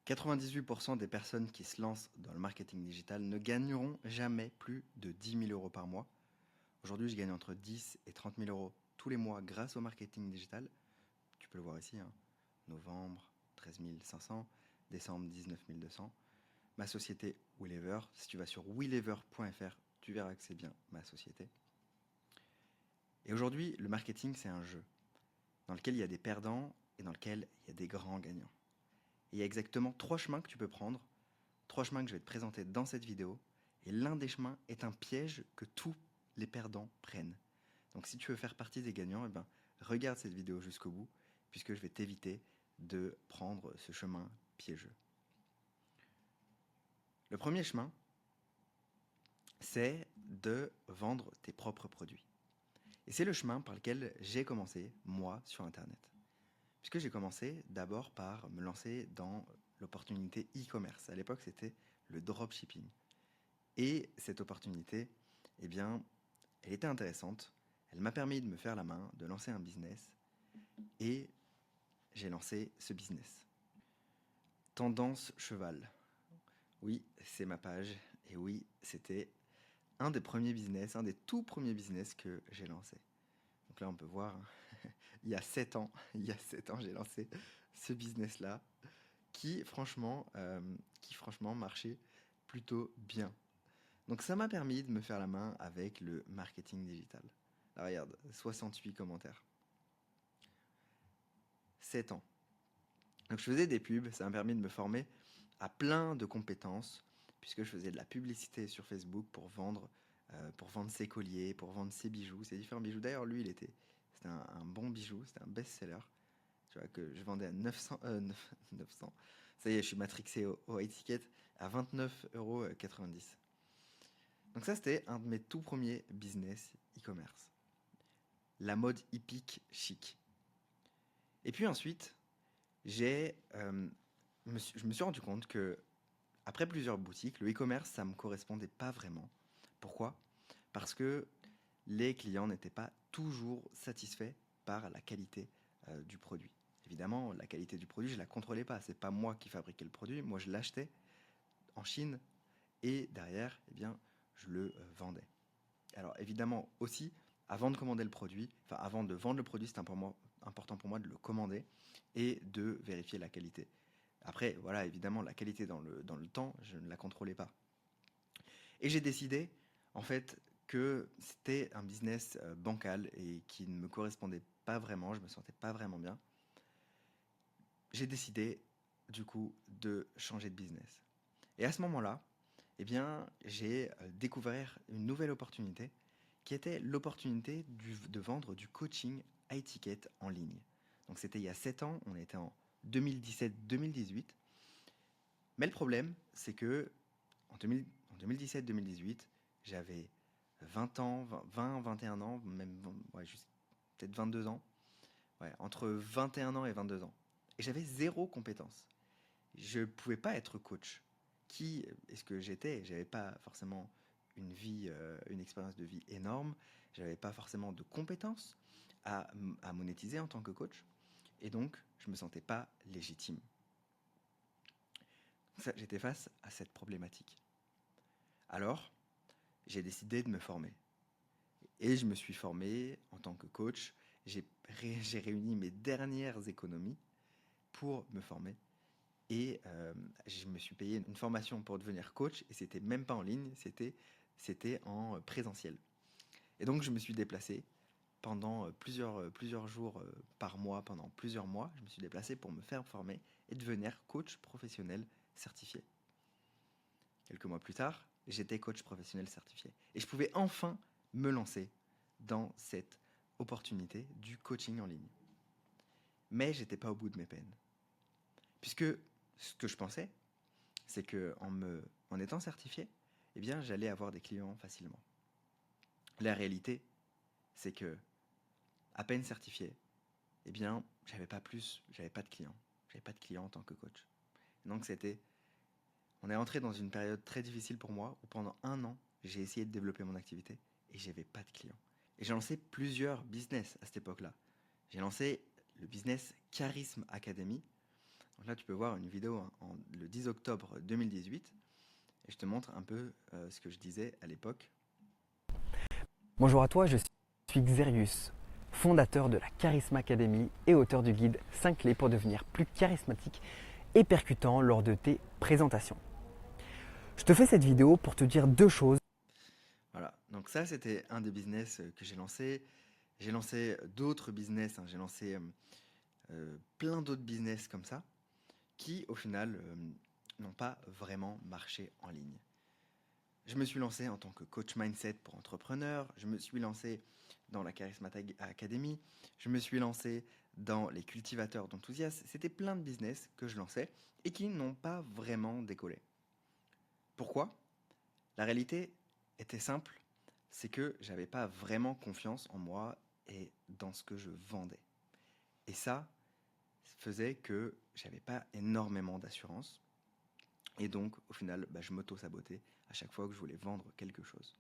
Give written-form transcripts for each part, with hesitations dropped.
98% des personnes qui se lancent dans le marketing digital ne gagneront jamais plus de 10 000 € par mois. Aujourd'hui, je gagne entre 10 et 30 000 € tous les mois grâce au marketing digital. Tu peux le voir ici, hein. Novembre, 13 500, décembre, 19 200. Ma société Willever, si tu vas sur willever.fr, tu verras que c'est bien ma société. Et aujourd'hui, le marketing, c'est un jeu dans lequel il y a des perdants et dans lequel il y a des grands gagnants. Et il y a exactement 3 chemins que tu peux prendre, 3 chemins que je vais te présenter dans cette vidéo. Et l'un des chemins est un piège que tous les perdants prennent. Donc si tu veux faire partie des gagnants, regarde cette vidéo jusqu'au bout, puisque je vais t'éviter de prendre ce chemin piégeux. Le premier chemin, c'est de vendre tes propres produits. Et c'est le chemin par lequel j'ai commencé, moi, sur Internet. Puisque j'ai commencé d'abord par me lancer dans l'opportunité e-commerce. À l'époque, c'était le dropshipping. Et cette opportunité, eh bien, elle était intéressante. Elle m'a permis de me faire la main, de lancer un business. Et j'ai lancé ce business. Tendance cheval. Oui, c'est ma page. Et oui, c'était un des premiers business, un des tout premiers business que j'ai lancé. Donc là, on peut voir, hein, il y a 7 ans, j'ai lancé ce business-là qui franchement marchait plutôt bien. Donc ça m'a permis de me faire la main avec le marketing digital. Là, regarde, 68 commentaires. 7 ans. Donc je faisais des pubs, ça m'a permis de me former à plein de compétences, puisque je faisais de la publicité sur Facebook pour vendre ses colliers, pour vendre ses bijoux, ses différents bijoux. D'ailleurs, lui, c'était un bon bijou, c'était un best-seller. Tu vois, que je vendais à 900, 900. Ça y est, je suis matrixé au high ticket à 29,90 €. Donc ça, c'était un de mes tout premiers business e-commerce. La mode hippique chic. Et puis ensuite, je me suis rendu compte que après plusieurs boutiques, le e-commerce, ça me correspondait pas vraiment. Pourquoi? Parce que les clients n'étaient pas toujours satisfaits par la qualité du produit. Évidemment, la qualité du produit, je la contrôlais pas. C'est pas moi qui fabriquais le produit. Moi, je l'achetais en Chine et derrière, eh bien, je le vendais. Alors évidemment aussi, avant de vendre le produit, c'est important pour moi de le commander et de vérifier la qualité. Après, voilà, évidemment, la qualité dans le temps, je ne la contrôlais pas. Et j'ai décidé, en fait, que c'était un business bancal et qui ne me correspondait pas vraiment, je me sentais pas vraiment bien. J'ai décidé, du coup, de changer de business. Et à ce moment-là, eh bien, j'ai découvert une nouvelle opportunité qui était l'opportunité de vendre du coaching high ticket en ligne. Donc c'était il y a 7 ans, on était en 2017-2018. Mais le problème, c'est que en 2017-2018, j'avais 20 ans, 20, 21 ans, même ouais, peut-être 22 ans. Ouais, entre 21 ans et 22 ans. Et j'avais zéro compétence. Je ne pouvais pas être coach. Qui est-ce que j'étais? J'avais pas forcément une expérience de vie énorme. J'avais pas forcément de compétences à monétiser en tant que coach. Et donc, je me sentais pas légitime. J'étais face à cette problématique. Alors, j'ai décidé de me former. Et je me suis formé en tant que coach. J'ai réuni mes dernières économies pour me former. Et je me suis payé une formation pour devenir coach. Et c'était même pas en ligne, c'était en présentiel. Et donc, je me suis déplacé pendant plusieurs jours par mois, pendant plusieurs mois. Je me suis déplacé pour me faire former et devenir coach professionnel certifié. Quelques mois plus tard, j'étais coach professionnel certifié. Et je pouvais enfin me lancer dans cette opportunité du coaching en ligne. Mais j'étais pas au bout de mes peines. Puisque ce que je pensais, c'est que en étant certifié, eh bien, j'allais avoir des clients facilement. La réalité, c'est que à peine certifié, eh bien, j'avais pas de clients. J'avais pas de clients en tant que coach. Et donc on est entré dans une période très difficile pour moi où pendant 1 an, j'ai essayé de développer mon activité et j'avais pas de clients. Et j'ai lancé plusieurs business à cette époque-là. J'ai lancé le business Charisme Academy, Donc là, tu peux voir une vidéo le 10 octobre 2018 et je te montre un peu ce que je disais à l'époque. Bonjour à toi, je suis Xerius, fondateur de la Charisma Academy et auteur du guide 5 clés pour devenir plus charismatique et percutant lors de tes présentations. Je te fais cette vidéo pour te dire deux choses. Voilà, donc ça c'était un des business que j'ai lancé. J'ai lancé d'autres business, j'ai lancé plein d'autres business comme ça, qui au final n'ont pas vraiment marché en ligne. Je me suis lancé en tant que coach mindset pour entrepreneurs, je me suis lancé dans la Charisma Academy, je me suis lancé dans les cultivateurs d'enthousiasme. C'était plein de business que je lançais et qui n'ont pas vraiment décollé. Pourquoi ? La réalité était simple, c'est que j'avais pas vraiment confiance en moi et dans ce que je vendais. Et ça faisait que j'avais pas énormément d'assurance. Et donc, au final, je m'auto-sabotais à chaque fois que je voulais vendre quelque chose.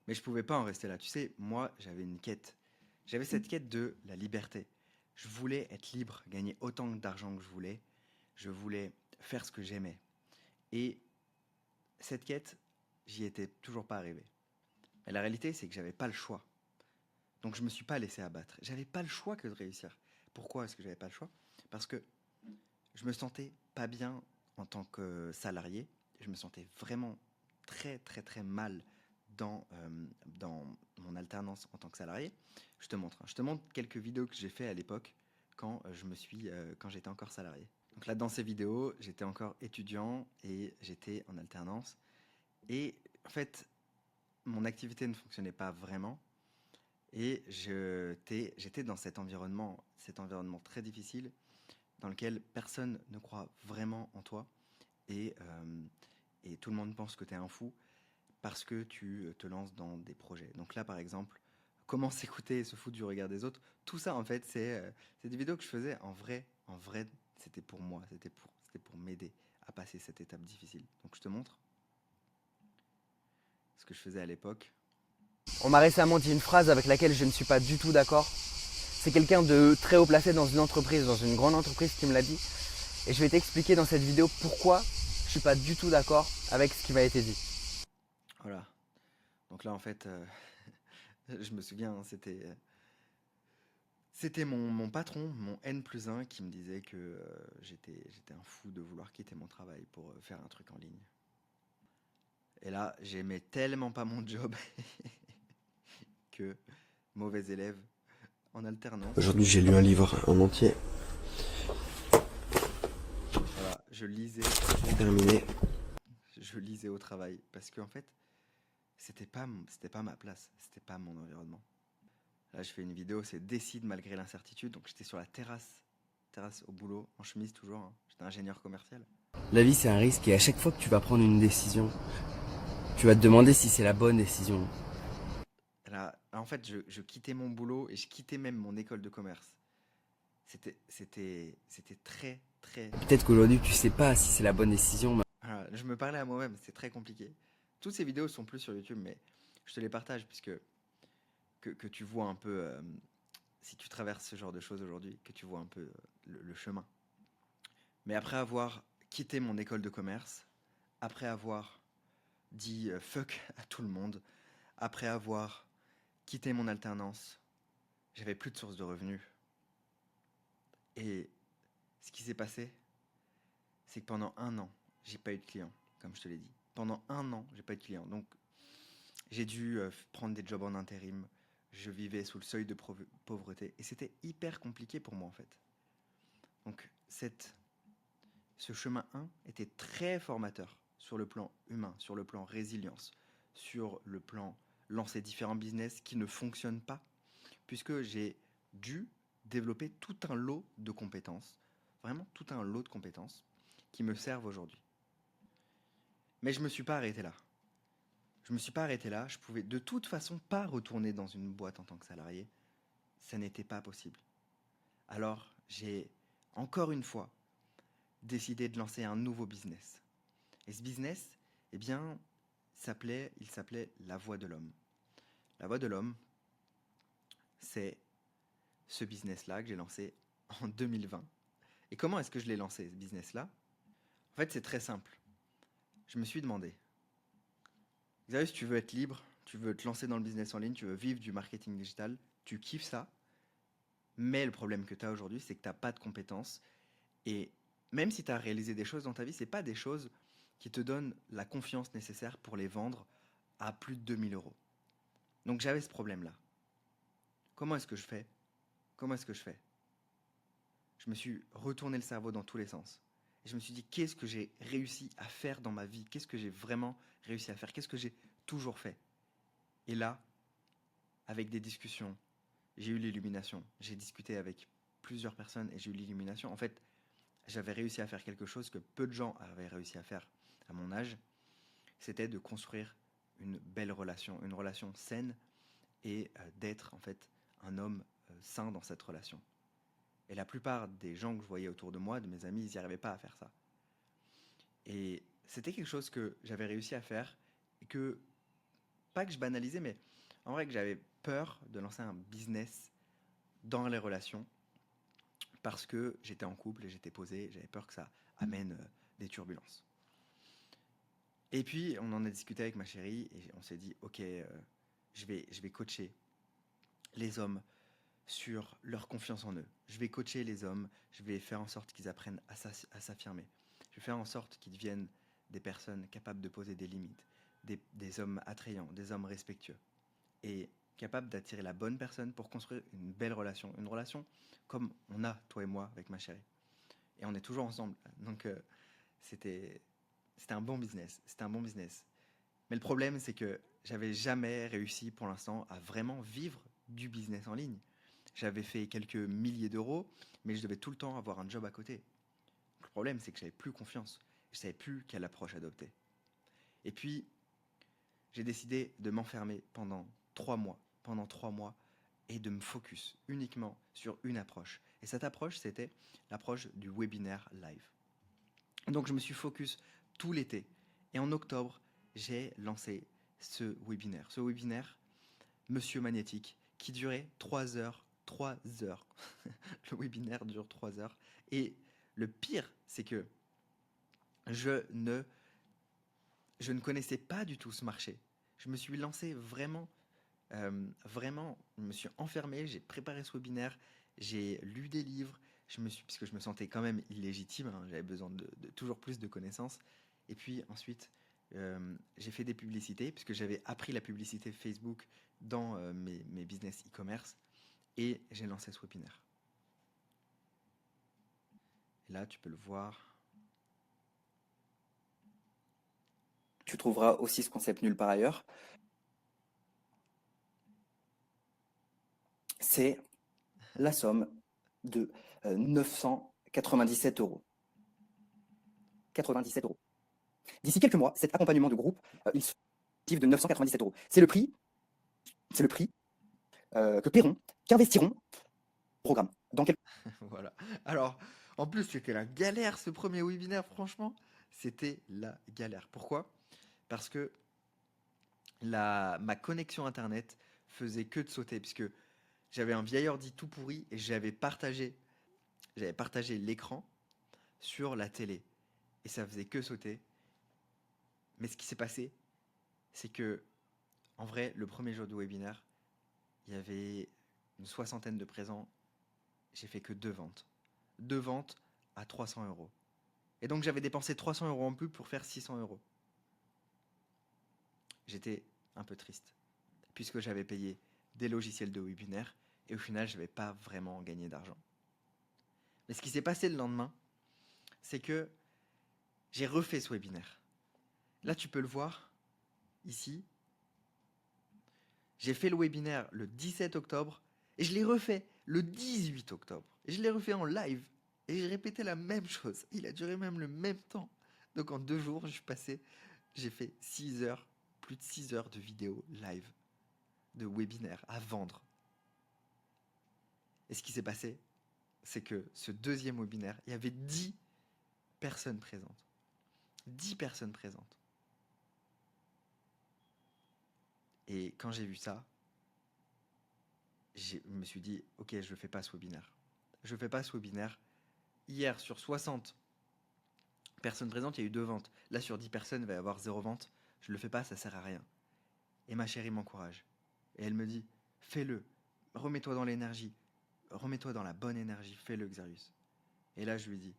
Mais je pouvais pas en rester là. Tu sais, moi, j'avais une quête. J'avais cette quête de la liberté. Je voulais être libre, gagner autant d'argent que je voulais. Je voulais faire ce que j'aimais. Et cette quête, j'y étais toujours pas arrivé. Mais la réalité, c'est que j'avais pas le choix. Donc je me suis pas laissé abattre. J'avais pas le choix que de réussir. Pourquoi est-ce que j'avais pas le choix ? Parce que je me sentais pas bien en tant que salarié. Je me sentais vraiment très très très mal dans mon alternance en tant que salarié. Je te montre. Je te montre quelques vidéos que j'ai fait à l'époque quand quand j'étais encore salarié. Donc là, dans ces vidéos, j'étais encore étudiant et j'étais en alternance. Et en fait, mon activité ne fonctionnait pas vraiment. Et j'étais dans cet environnement très difficile dans lequel personne ne croit vraiment en toi et, et tout le monde pense que tu es un fou parce que tu te lances dans des projets. Donc là, par exemple, comment s'écouter et se foutre du regard des autres, tout ça, en fait, c'est des vidéos que je faisais en vrai, c'était pour moi, c'était pour m'aider à passer cette étape difficile. Donc je te montre ce que je faisais à l'époque. On m'a récemment dit une phrase avec laquelle je ne suis pas du tout d'accord. C'est quelqu'un de très haut placé dans une entreprise, dans une grande entreprise qui me l'a dit. Et je vais t'expliquer dans cette vidéo pourquoi je ne suis pas du tout d'accord avec ce qui m'a été dit. Voilà. Donc là, en fait, je me souviens, c'était mon patron, mon N+1, qui me disait que j'étais un fou de vouloir quitter mon travail pour faire un truc en ligne. Et là, j'aimais tellement pas mon job que mauvais élève en alternance. Aujourd'hui, j'ai lu un livre en entier. Voilà, je lisais Terminé. au travail parce qu'en fait, c'était pas ma place, c'était pas mon environnement. Là, je fais une vidéo, c'est décide malgré l'incertitude. Donc j'étais sur la terrasse au boulot, en chemise toujours. J'étais ingénieur commercial. La vie, c'est un risque et à chaque fois que tu vas prendre une décision, tu vas te demander si c'est la bonne décision. Là, en fait, je quittais mon boulot et je quittais même mon école de commerce. C'était très, très... Peut-être qu'aujourd'hui, tu sais pas si c'est la bonne décision. Voilà, je me parlais à moi-même, c'est très compliqué. Toutes ces vidéos sont plus sur YouTube, mais je te les partage puisque que tu vois un peu, si tu traverses ce genre de choses aujourd'hui, que tu vois un peu le chemin. Mais après avoir quitté mon école de commerce, après avoir dit fuck à tout le monde, après avoir quitté mon alternance, j'avais plus de source de revenus. Et ce qui s'est passé, c'est que pendant 1 an, j'ai pas eu de clients, comme je te l'ai dit. Pendant 1 an, j'ai pas eu de clients. Donc, j'ai dû prendre des jobs en intérim. Je vivais sous le seuil de pauvreté. Et c'était hyper compliqué pour moi, en fait. Donc, ce chemin 1 était très formateur sur le plan humain, sur le plan résilience, sur le plan lancer différents business qui ne fonctionnent pas, puisque j'ai dû développer tout un lot de compétences, vraiment tout un lot de compétences qui me servent aujourd'hui. Mais je ne me suis pas arrêté là. Je pouvais de toute façon pas retourner dans une boîte en tant que salarié. Ça n'était pas possible. Alors, j'ai encore une fois décidé de lancer un nouveau business. Et ce business, eh bien, il s'appelait La Voix de l'Homme. La Voix de l'Homme, c'est ce business-là que j'ai lancé en 2020 Et comment est-ce que je l'ai lancé, ce business-là? En fait, c'est très simple. Je me suis demandé, Xavier, tu veux être libre, tu veux te lancer dans le business en ligne, tu veux vivre du marketing digital, tu kiffes ça, mais le problème que tu as aujourd'hui, c'est que tu n'as pas de compétences. Et même si tu as réalisé des choses dans ta vie, ce n'est pas des choses qui te donnent la confiance nécessaire pour les vendre à plus de 2 000 euros. Donc j'avais ce problème-là. Comment est-ce que je fais? Comment est-ce que je fais? Je me suis retourné le cerveau dans tous les sens. Et je me suis dit, qu'est-ce que j'ai réussi à faire dans ma vie? Qu'est-ce que j'ai vraiment réussi à faire? Qu'est-ce que j'ai toujours fait? Et là, avec des discussions, j'ai eu l'illumination. J'ai discuté avec plusieurs personnes et j'ai eu l'illumination. En fait, j'avais réussi à faire quelque chose que peu de gens avaient réussi à faire à mon âge. C'était de construire une belle relation, une relation saine et d'être en fait un homme sain dans cette relation. Et la plupart des gens que je voyais autour de moi, de mes amis, ils n'y arrivaient pas à faire ça. Et c'était quelque chose que j'avais réussi à faire et que, pas que je banalisais, mais en vrai que j'avais peur de lancer un business dans les relations parce que j'étais en couple et j'étais posé, j'avais peur que ça amène des turbulences. Et puis, on en a discuté avec ma chérie et on s'est dit, ok, je vais coacher les hommes sur leur confiance en eux. Je vais coacher les hommes, je vais faire en sorte qu'ils apprennent à s'affirmer. Je vais faire en sorte qu'ils deviennent des personnes capables de poser des limites, des hommes attrayants, des hommes respectueux et capables d'attirer la bonne personne pour construire une belle relation. Une relation comme on a, toi et moi, avec ma chérie. Et on est toujours ensemble. Donc, c'était un bon business. C'était un bon business. Mais le problème, c'est que j'avais jamais réussi pour l'instant à vraiment vivre du business en ligne. J'avais fait quelques milliers d'euros, mais je devais tout le temps avoir un job à côté. Le problème, c'est que j'avais plus confiance. Je savais plus quelle approche adopter. Et puis, j'ai décidé de m'enfermer pendant 3 mois. Pendant 3 mois, et de me focus uniquement sur une approche. Et cette approche, c'était l'approche du webinaire live. Donc, je me suis focus tout l'été. Et en octobre, j'ai lancé ce webinaire. Ce webinaire, Monsieur Magnétique, qui durait 3 heures. 3 heures. Le webinaire dure 3 heures. Et le pire, c'est que je ne connaissais pas du tout ce marché. Je me suis lancé vraiment, vraiment, je me suis enfermé, j'ai préparé ce webinaire, j'ai lu des livres, puisque je me sentais quand même illégitime, hein, j'avais besoin de toujours plus de connaissances. Et puis ensuite, j'ai fait des publicités, puisque j'avais appris la publicité Facebook dans mes business e-commerce, et j'ai lancé ce webinaire. Et là, tu peux le voir. Tu trouveras aussi ce concept nulle part ailleurs. C'est la somme de 997 euros. 97 euros. D'ici quelques mois, cet accompagnement de groupe, il se de 997 euros. C'est le prix que paieront, qu'investiront le programme. Dans quelques... Voilà. Alors, en plus, c'était la galère ce premier webinaire, franchement. C'était la galère. Pourquoi? Parce que ma connexion internet faisait que de sauter, puisque j'avais un vieil ordi tout pourri et j'avais partagé l'écran sur la télé. Et ça faisait que sauter. Mais ce qui s'est passé, c'est que, en vrai, le premier jour du webinaire, il y avait une soixantaine de présents. J'ai fait que 2 ventes. 2 ventes à 300 euros. Et donc j'avais dépensé 300 euros en pub pour faire 600 euros. J'étais un peu triste, puisque j'avais payé des logiciels de webinaire, et au final, je n'avais pas vraiment gagné d'argent. Mais ce qui s'est passé le lendemain, c'est que j'ai refait ce webinaire. Là, tu peux le voir, ici. J'ai fait le webinaire le 17 octobre, et je l'ai refait le 18 octobre. Et je l'ai refait en live, et j'ai répété la même chose. Il a duré même le même temps. Donc en 2 jours, j'ai fait 6 heures, plus de 6 heures de vidéos live, de webinaire à vendre. Et ce qui s'est passé, c'est que ce deuxième webinaire, il y avait 10 personnes présentes. 10 personnes présentes. Et quand j'ai vu ça, je me suis dit, ok, je ne fais pas ce webinaire. Je ne fais pas ce webinaire, hier, sur 60 personnes présentes, il y a eu 2 ventes. Là, sur 10 personnes, il va y avoir 0 vente. Je le fais pas, ça sert à rien. Et ma chérie m'encourage. Et elle me dit, fais-le, remets-toi dans l'énergie, remets-toi dans la bonne énergie, fais-le, Xarius. Et là, je lui dis,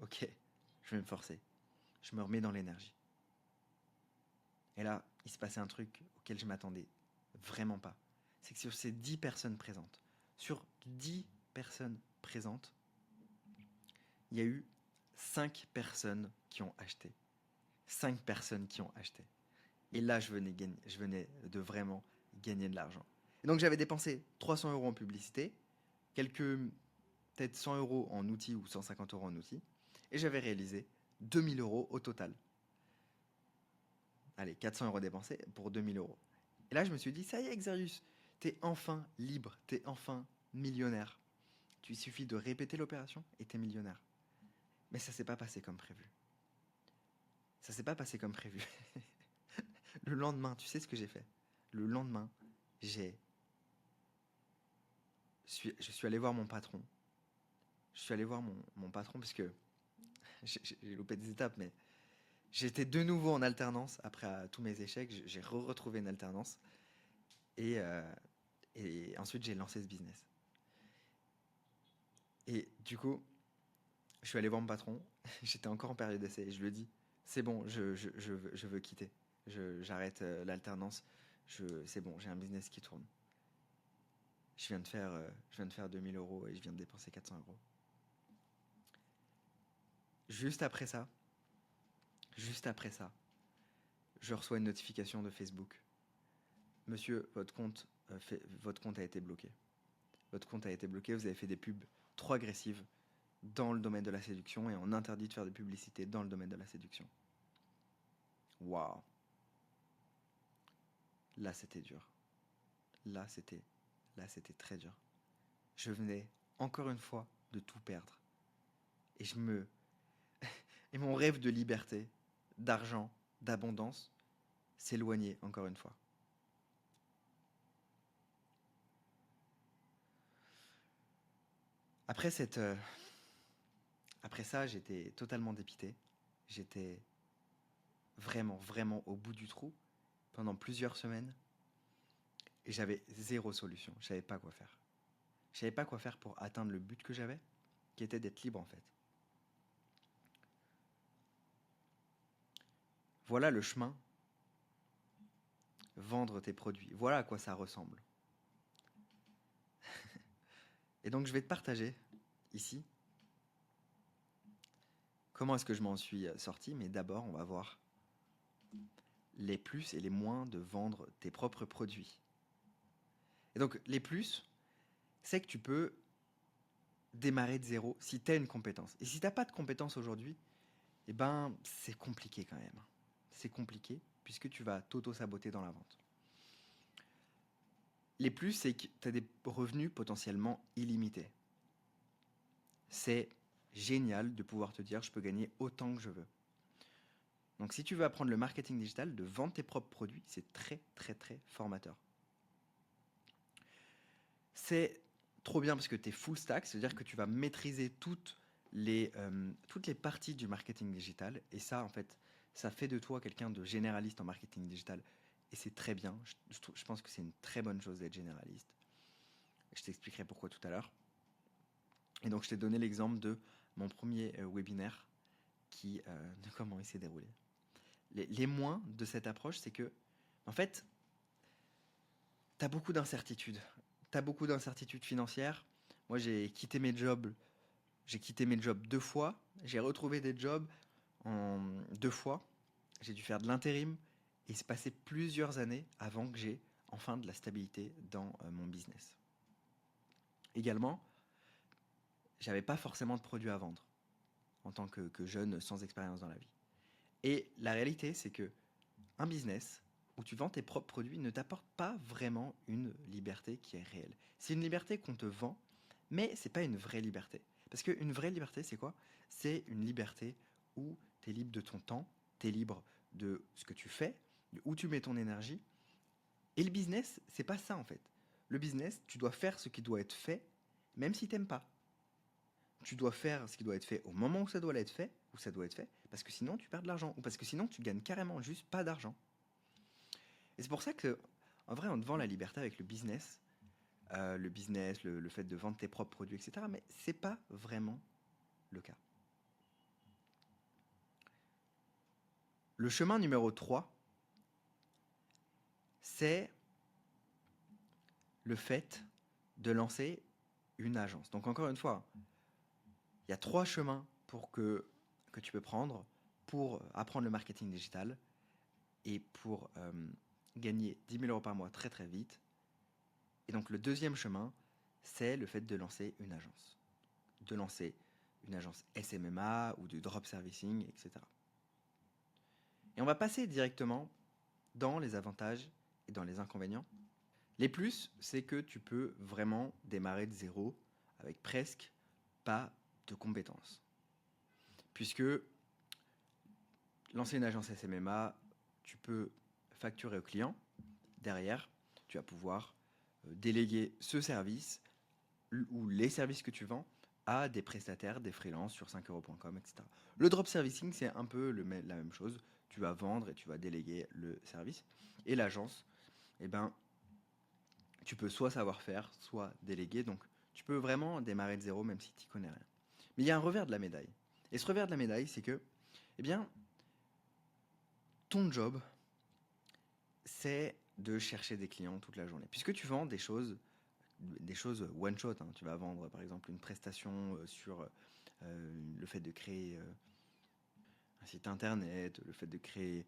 ok, je vais me forcer. Je me remets dans l'énergie. Et là, il se passait un truc auquel je m'attendais vraiment pas. C'est que sur ces 10 personnes présentes, il y a eu 5 personnes qui ont acheté. 5 personnes qui ont acheté. Et là, je venais de vraiment gagner de l'argent. Et donc, j'avais dépensé 300 € en publicité, peut-être 100 € en outils ou 150 € en outils, et j'avais réalisé 2000 € au total. Allez, 400 € dépensés pour 2000 €. Et là, je me suis dit, ça y est, Xarius, t'es enfin libre, t'es enfin millionnaire. Il suffit de répéter l'opération et t'es millionnaire. Mais ça s'est pas passé comme prévu. Ça s'est pas passé comme prévu. Le lendemain, tu sais ce que j'ai fait? Le lendemain, je suis allé voir mon patron. Je suis allé voir mon patron parce que j'ai loupé des étapes, mais j'étais de nouveau en alternance après tous mes échecs. J'ai retrouvé une alternance et ensuite j'ai lancé ce business. Et du coup, je suis allé voir mon patron. J'étais encore en période d'essai et je lui ai dit, c'est bon, je veux quitter. J'arrête l'alternance. C'est bon, j'ai un business qui tourne. Je viens de faire 2000 € et je viens de dépenser 400 €. Juste après ça, je reçois une notification de Facebook. Monsieur, votre compte a été bloqué. Votre compte a été bloqué, vous avez fait des pubs trop agressives dans le domaine de la séduction et on interdit de faire de publicité dans le domaine de la séduction. Waouh. Là, c'était dur. Là, c'était très dur. Je venais, encore une fois, de tout perdre. Et mon rêve de liberté, d'argent, d'abondance, s'éloignait encore une fois. Après ça, j'étais totalement dépité. J'étais vraiment, vraiment au bout du trou pendant plusieurs semaines. Et j'avais zéro solution. Je savais pas quoi faire. Je savais pas quoi faire pour atteindre le but que j'avais, qui était d'être libre en fait. Voilà le chemin. Vendre tes produits. Voilà à quoi ça ressemble. Et donc je vais te partager ici comment est-ce que je m'en suis sorti. Mais d'abord, on va voir les plus et les moins de vendre tes propres produits. Et donc les plus, c'est que tu peux démarrer de zéro si tu as une compétence. Et si tu n'as pas de compétence aujourd'hui, eh ben, c'est compliqué quand même. C'est compliqué puisque tu vas t'auto-saboter dans la vente. Les plus, c'est que tu as des revenus potentiellement illimités. C'est génial de pouvoir te dire, je peux gagner autant que je veux. Donc si tu veux apprendre le marketing digital, de vendre tes propres produits, c'est très très très formateur. C'est trop bien parce que tu es full stack, c'est-à-dire que tu vas maîtriser toutes les parties du marketing digital. Et ça, en fait, ça fait de toi quelqu'un de généraliste en marketing digital. Et c'est très bien. Je pense que c'est une très bonne chose d'être généraliste. Je t'expliquerai pourquoi tout à l'heure. Et donc, je t'ai donné l'exemple de mon premier webinaire de comment il s'est déroulé. Les moins de cette approche, c'est que, en fait, tu as beaucoup d'incertitudes. Tu as beaucoup d'incertitudes financières. Moi, j'ai quitté mes jobs 2 fois. J'ai retrouvé des jobs en 2 fois. J'ai dû faire de l'intérim. Et il s'est passé plusieurs années avant que j'ai enfin de la stabilité dans mon business. Également, j'avais pas forcément de produits à vendre en tant que jeune sans expérience dans la vie. Et la réalité, c'est que un business où tu vends tes propres produits ne t'apporte pas vraiment une liberté qui est réelle. C'est une liberté qu'on te vend, mais c'est pas une vraie liberté. Parce qu'une vraie liberté, c'est quoi? C'est une liberté où tu es libre de ton temps, tu es libre de ce que tu fais, où tu mets ton énergie. Et le business, c'est pas ça en fait. Le business, tu dois faire ce qui doit être fait, même si t'aimes pas. tu dois faire ce qui doit être fait au moment où ça doit être fait, parce que sinon tu perds de l'argent, ou parce que sinon tu gagnes carrément juste pas d'argent. Et c'est pour ça que, en vrai, on te vend la liberté avec le business, le fait de vendre tes propres produits, etc. Mais c'est pas vraiment le cas. Le chemin numéro 3, c'est le fait de lancer une agence. Donc encore une fois, il y a 3 chemins que tu peux prendre pour apprendre le marketing digital et pour gagner 10 000 euros par mois très très vite. Et donc le deuxième chemin, c'est le fait de lancer une agence. De lancer une agence SMMA ou du drop servicing, etc. Et on va passer directement dans les avantages et dans les inconvénients. Les plus, c'est que tu peux vraiment démarrer de zéro avec presque pas de compétences. Puisque lancer une agence SMMA, tu peux facturer au client. Derrière, tu vas pouvoir déléguer ce service ou les services que tu vends à des prestataires, des freelances sur 5euros.com, etc. Le drop servicing, c'est un peu la même chose. Tu vas vendre et tu vas déléguer le service. Et l'agence, eh ben, tu peux soit savoir faire, soit déléguer. Donc, tu peux vraiment démarrer de zéro, même si tu n'y connais rien. Mais il y a un revers de la médaille. Et ce revers de la médaille, c'est que, eh bien, ton job, c'est de chercher des clients toute la journée. Puisque tu vends des choses one shot. Hein. Tu vas vendre, par exemple, une prestation sur le fait de créer un site internet, le fait de créer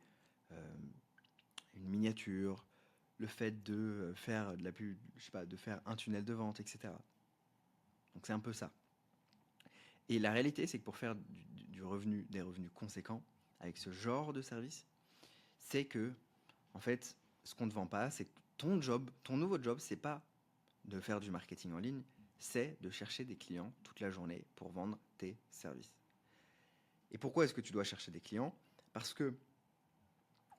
une miniature, le fait de faire de la pub, je sais pas, de faire un tunnel de vente, etc. Donc c'est un peu ça. Et la réalité, c'est que pour faire des revenus conséquents avec ce genre de service, c'est que, en fait, ce qu'on ne te vend pas, c'est que ton nouveau job, c'est pas de faire du marketing en ligne, c'est de chercher des clients toute la journée pour vendre tes services. Et pourquoi est-ce que tu dois chercher des clients? Parce que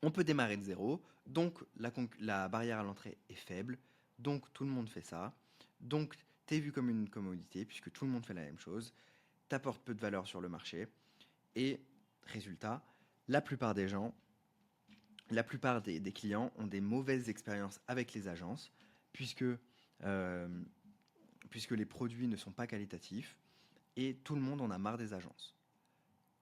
on peut démarrer de zéro, donc la barrière à l'entrée est faible, donc tout le monde fait ça, donc tu es vu comme une commodité puisque tout le monde fait la même chose, t'apportes peu de valeur sur le marché, et résultat, la plupart des clients ont des mauvaises expériences avec les agences, puisque les produits ne sont pas qualitatifs, et tout le monde en a marre des agences.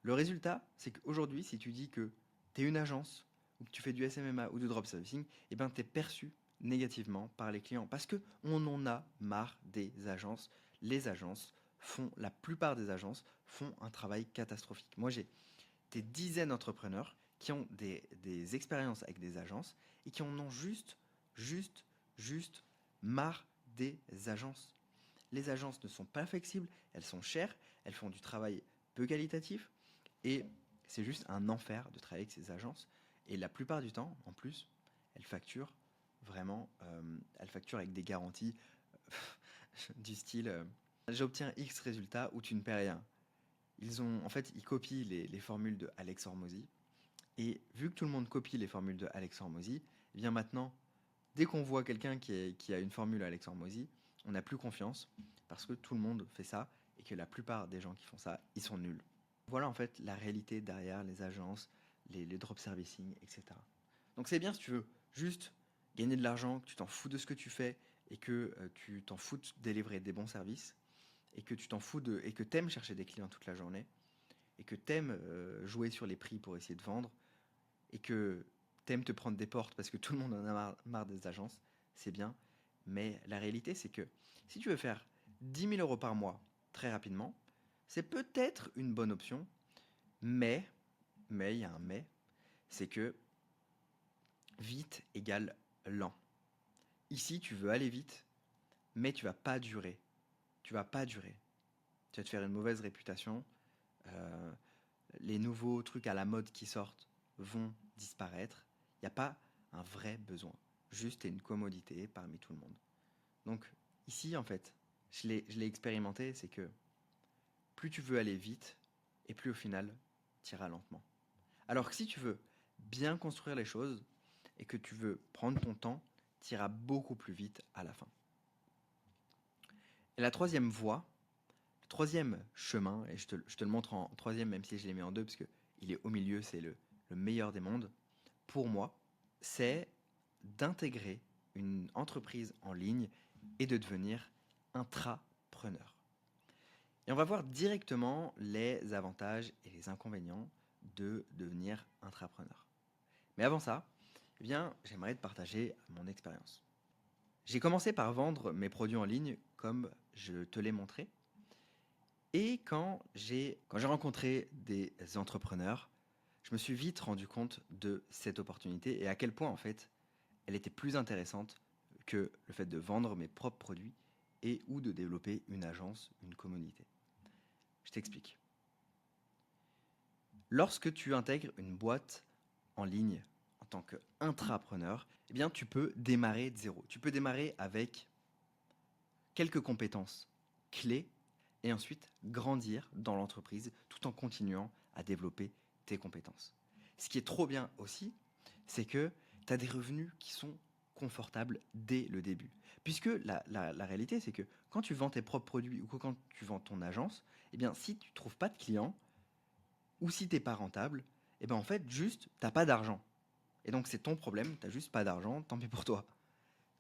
Le résultat, c'est qu'aujourd'hui, si tu dis que tu es une agence, ou que tu fais du SMMA ou du drop servicing, eh ben, tu es perçu négativement par les clients, parce qu'on en a marre des agences. La plupart des agences font un travail catastrophique. Moi, j'ai des dizaines d'entrepreneurs qui ont des expériences avec des agences et qui en ont juste marre des agences. Les agences ne sont pas flexibles, elles sont chères, elles font du travail peu qualitatif et c'est juste un enfer de travailler avec ces agences. Et la plupart du temps, en plus, elles facturent avec des garanties du style j'obtiens X résultats ou tu ne paies rien. Ils copient les formules de Alex Hormozy. Et vu que tout le monde copie les formules de Alex Hormozy, eh bien maintenant, dès qu'on voit quelqu'un qui a une formule Alex Hormozy, on n'a plus confiance parce que tout le monde fait ça et que la plupart des gens qui font ça, ils sont nuls. Voilà en fait la réalité derrière les agences, les drop servicing, etc. Donc c'est bien si tu veux juste gagner de l'argent, que tu t'en fous de ce que tu fais et que tu t'en fous de délivrer des bons services et que tu t'en fous et que t'aimes chercher des clients toute la journée et que t'aimes jouer sur les prix pour essayer de vendre et que t'aimes te prendre des portes parce que tout le monde en a marre des agences, c'est bien. Mais la réalité, c'est que si tu veux faire 10 000 euros par mois très rapidement, c'est peut-être une bonne option, mais il y a un mais, c'est que vite égale lent. Ici, tu veux aller vite, mais tu vas pas durer. Tu vas pas durer. Tu vas te faire une mauvaise réputation. Les nouveaux trucs à la mode qui sortent vont disparaître. Il n'y a pas un vrai besoin. Juste une commodité parmi tout le monde. Donc ici, en fait, je l'ai expérimenté, c'est que plus tu veux aller vite, et plus au final, tu iras lentement. Alors que si tu veux bien construire les choses, et que tu veux prendre ton temps, tu iras beaucoup plus vite à la fin. Et le troisième chemin, et je te le montre en troisième, même si je l'ai mis en deux, parce qu'il est au milieu, c'est le meilleur des mondes, pour moi, c'est d'intégrer une entreprise en ligne et de devenir intrapreneur. Et on va voir directement les avantages et les inconvénients de devenir intrapreneur. Mais avant ça, eh bien, j'aimerais te partager mon expérience. J'ai commencé par vendre mes produits en ligne comme je te l'ai montré. Et quand j'ai rencontré des entrepreneurs, je me suis vite rendu compte de cette opportunité et à quel point en fait elle était plus intéressante que le fait de vendre mes propres produits et ou de développer une agence, une communauté. Je t'explique. Lorsque tu intègres une boîte en ligne en tant qu'intrapreneur, eh bien tu peux démarrer de zéro. Tu peux démarrer avec quelques compétences clés et ensuite grandir dans l'entreprise tout en continuant à développer tes compétences. Ce qui est trop bien aussi, c'est que tu as des revenus qui sont confortables dès le début. Puisque la réalité, c'est que quand tu vends tes propres produits ou que quand tu vends ton agence, eh bien, si tu ne trouves pas de clients ou si tu n'es pas rentable, eh bien, en fait, juste, tu n'as pas d'argent. Et donc, c'est ton problème, tu n'as juste pas d'argent, tant pis pour toi.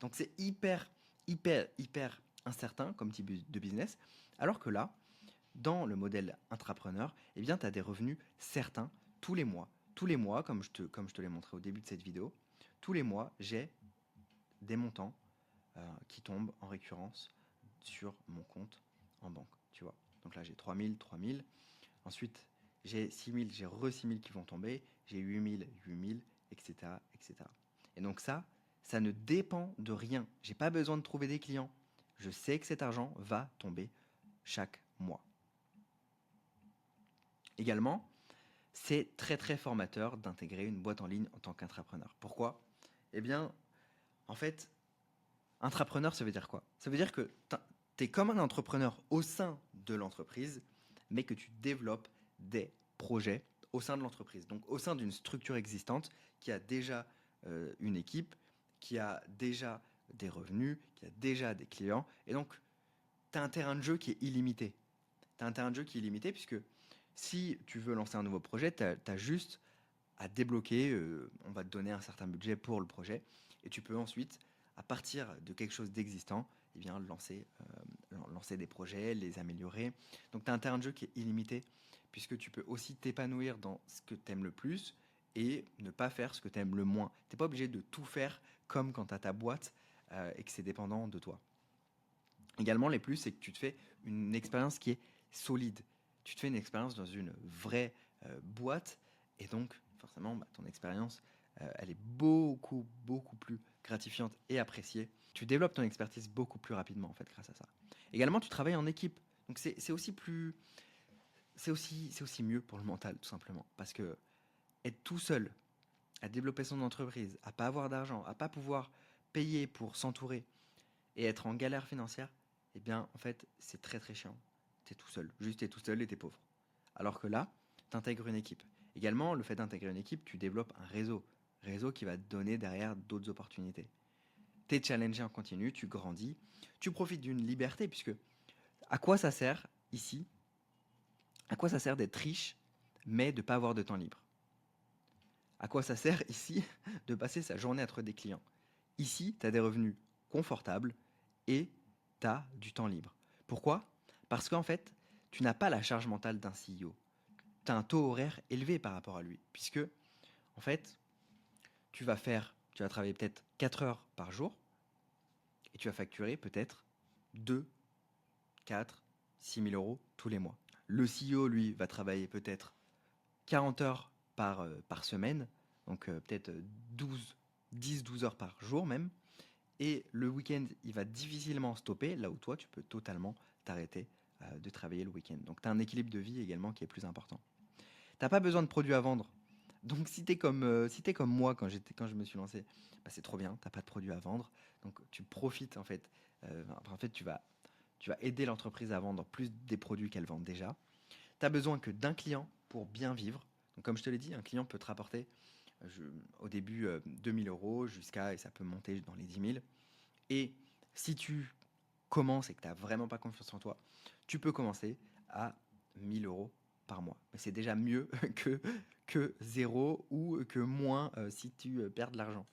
Donc, c'est hyper incertain comme type de business. Alors que là, dans le modèle intrapreneur, eh bien, tu as des revenus certains tous les mois. Tous les mois, comme je te l'ai montré au début de cette vidéo, tous les mois, j'ai des montants qui tombent en récurrence sur mon compte en banque. Tu vois. Donc là, j'ai 3000. Ensuite, j'ai 6000, j'ai 6000 qui vont tomber. J'ai 8000, etc., etc. Et donc ça ne dépend de rien. J'ai pas besoin de trouver des clients. Je sais que cet argent va tomber chaque mois. Également, c'est très formateur d'intégrer une boîte en ligne en tant qu'intrapreneur. Pourquoi? Eh bien, en fait, intrapreneur, ça veut dire quoi? Ça veut dire que tu es comme un entrepreneur au sein de l'entreprise, mais que tu développes des projets au sein de l'entreprise. Donc au sein d'une structure existante qui a déjà une équipe, qui a déjà des revenus, qui a déjà des clients. Et donc, tu as un terrain de jeu qui est illimité. Tu as un terrain de jeu qui est illimité puisque si tu veux lancer un nouveau projet, tu as juste à débloquer, on va te donner un certain budget pour le projet et tu peux ensuite, à partir de quelque chose d'existant, eh bien, lancer des projets, les améliorer. Donc tu as un terrain de jeu qui est illimité puisque tu peux aussi t'épanouir dans ce que tu aimes le plus et ne pas faire ce que tu aimes le moins. Tu n'es pas obligé de tout faire comme quand tu as ta boîte et que c'est dépendant de toi. Également, les plus, c'est que tu te fais une expérience qui est solide. Tu te fais une expérience dans une vraie boîte et donc forcément ton expérience elle est beaucoup plus gratifiante et appréciée. Tu développes ton expertise beaucoup plus rapidement en fait grâce à ça. Également, tu travailles en équipe. Donc c'est aussi mieux pour le mental tout simplement parce que être tout seul à développer son entreprise, à pas avoir d'argent, à pas pouvoir payer pour s'entourer et être en galère financière, eh bien, en fait, c'est très chiant. T'es tout seul. Juste, t'es tout seul et t'es pauvre. Alors que là, t'intègres une équipe. Également, le fait d'intégrer une équipe, tu développes un réseau. Réseau qui va te donner derrière d'autres opportunités. T'es challengé en continu, tu grandis, tu profites d'une liberté, puisque à quoi ça sert ici? À quoi ça sert d'être riche, mais de ne pas avoir de temps libre? À quoi ça sert ici de passer sa journée à trouver des clients? Ici, tu as des revenus confortables et tu as du temps libre. Pourquoi? Parce qu'en fait, tu n'as pas la charge mentale d'un CEO. Tu as un taux horaire élevé par rapport à lui, puisque en fait, tu vas travailler peut-être 4 heures par jour et tu vas facturer peut-être 2, 4, 6 000 euros tous les mois. Le CEO, lui, va travailler peut-être 40 heures par semaine, donc peut-être 10-12 heures par jour même. Et le week-end, il va difficilement stopper, là où toi, tu peux totalement t'arrêter de travailler le week-end. Donc, tu as un équilibre de vie également qui est plus important. Tu n'as pas besoin de produits à vendre. Donc, si tu es comme moi quand je me suis lancé, bah, c'est trop bien, tu n'as pas de produits à vendre. Donc, tu profites en fait. Tu vas aider l'entreprise à vendre plus des produits qu'elle vend déjà. Tu n'as besoin que d'un client pour bien vivre. Donc, comme je te l'ai dit, un client peut te rapporter au début 2 000 euros et ça peut monter dans les 10 000. Et si tu commences et que tu n'as vraiment pas confiance en toi, tu peux commencer à 1000 euros par mois. Mais c'est déjà mieux que zéro ou que moins si tu perds de l'argent.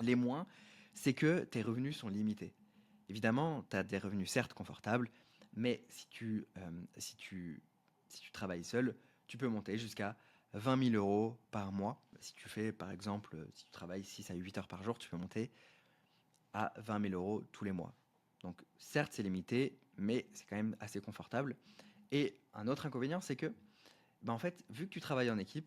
Les moins, c'est que tes revenus sont limités. Évidemment, tu as des revenus certes confortables, mais si tu travailles seul, tu peux monter jusqu'à 20 000 euros par mois. Si tu fais, par exemple, si tu travailles 6 à 8 heures par jour, tu peux monter à 20 000 euros tous les mois. Donc certes, c'est limité, mais c'est quand même assez confortable. Et un autre inconvénient, c'est que, en fait, vu que tu travailles en équipe,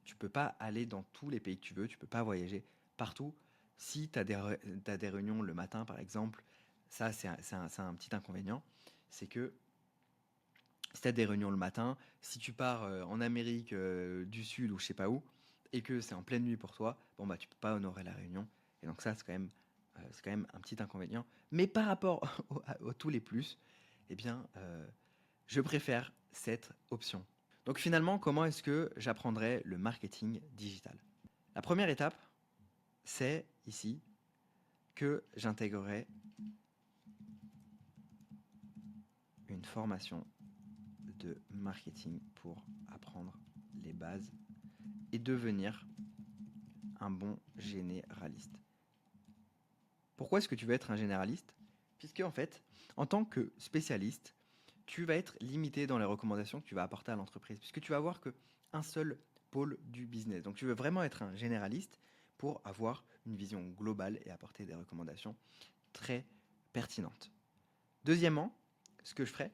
tu peux pas aller dans tous les pays que tu veux, tu peux pas voyager partout. Si tu as des réunions le matin, par exemple, ça, c'est un petit inconvénient. C'est que si tu as des réunions le matin, si tu pars en Amérique du Sud ou je sais pas où, et que c'est en pleine nuit pour toi, tu peux pas honorer la réunion. Et donc ça, c'est quand même un petit inconvénient. Mais par rapport à tous les plus, eh bien, je préfère cette option. Donc finalement, comment est-ce que j'apprendrai le marketing digital? La première étape, c'est ici que j'intégrerai une formation de marketing pour apprendre les bases et devenir un bon généraliste. Pourquoi est-ce que tu veux être un généraliste? Puisque en fait, en tant que spécialiste, tu vas être limité dans les recommandations que tu vas apporter à l'entreprise, puisque tu vas avoir qu'un seul pôle du business. Donc tu veux vraiment être un généraliste pour avoir une vision globale et apporter des recommandations très pertinentes. Deuxièmement, ce que je ferai,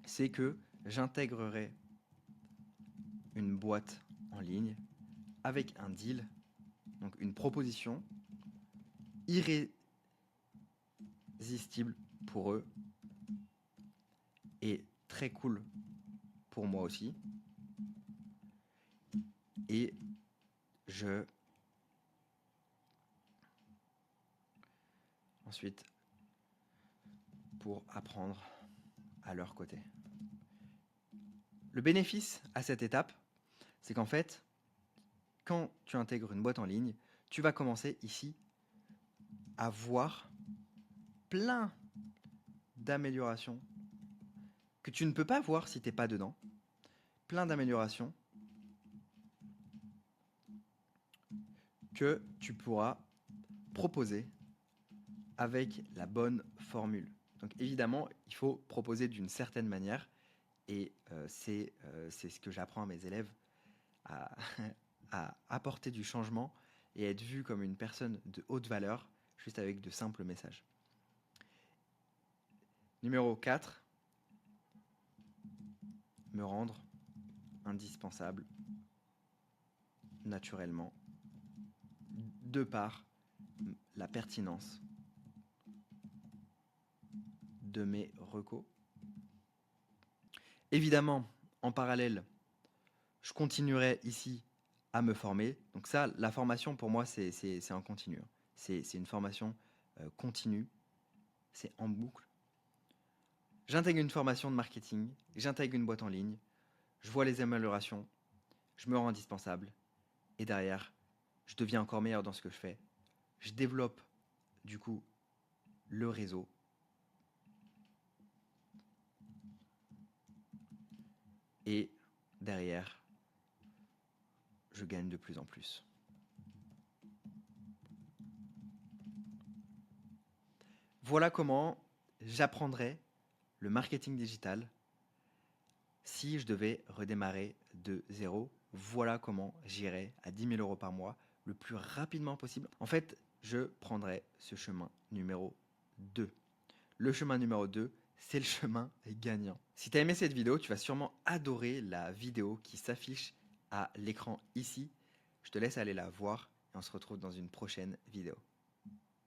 c'est que j'intégrerai une boîte en ligne avec un deal, donc une proposition irrésistible pour eux et très cool pour moi aussi. Et ensuite, pour apprendre à leur côté. Le bénéfice à cette étape, c'est qu'en fait, quand tu intègres une boîte en ligne, tu vas commencer ici à voir plein d'améliorations que tu ne peux pas voir si tu n'es pas dedans. Plein d'améliorations que tu pourras proposer avec la bonne formule. Donc évidemment, il faut proposer d'une certaine manière et c'est ce que j'apprends à mes élèves à, à apporter du changement et être vu comme une personne de haute valeur juste avec de simples messages. Numéro 4, me rendre indispensable naturellement de par la pertinence de mes recos. Évidemment, en parallèle, je continuerai ici à me former. Donc ça, la formation pour moi, c'est en continu. C'est une formation continue, c'est en boucle. J'intègre une formation de marketing, j'intègre une boîte en ligne, je vois les améliorations, je me rends indispensable, et derrière, je deviens encore meilleur dans ce que je fais. Je développe du coup le réseau. Et derrière, je gagne de plus en plus. Voilà comment j'apprendrai le marketing digital si je devais redémarrer de zéro. Voilà comment j'irai à 10 000 euros par mois le plus rapidement possible. En fait, je prendrai ce chemin numéro 2. Le chemin numéro 2, c'est le chemin gagnant. Si tu as aimé cette vidéo, tu vas sûrement adorer la vidéo qui s'affiche à l'écran ici. Je te laisse aller la voir et on se retrouve dans une prochaine vidéo.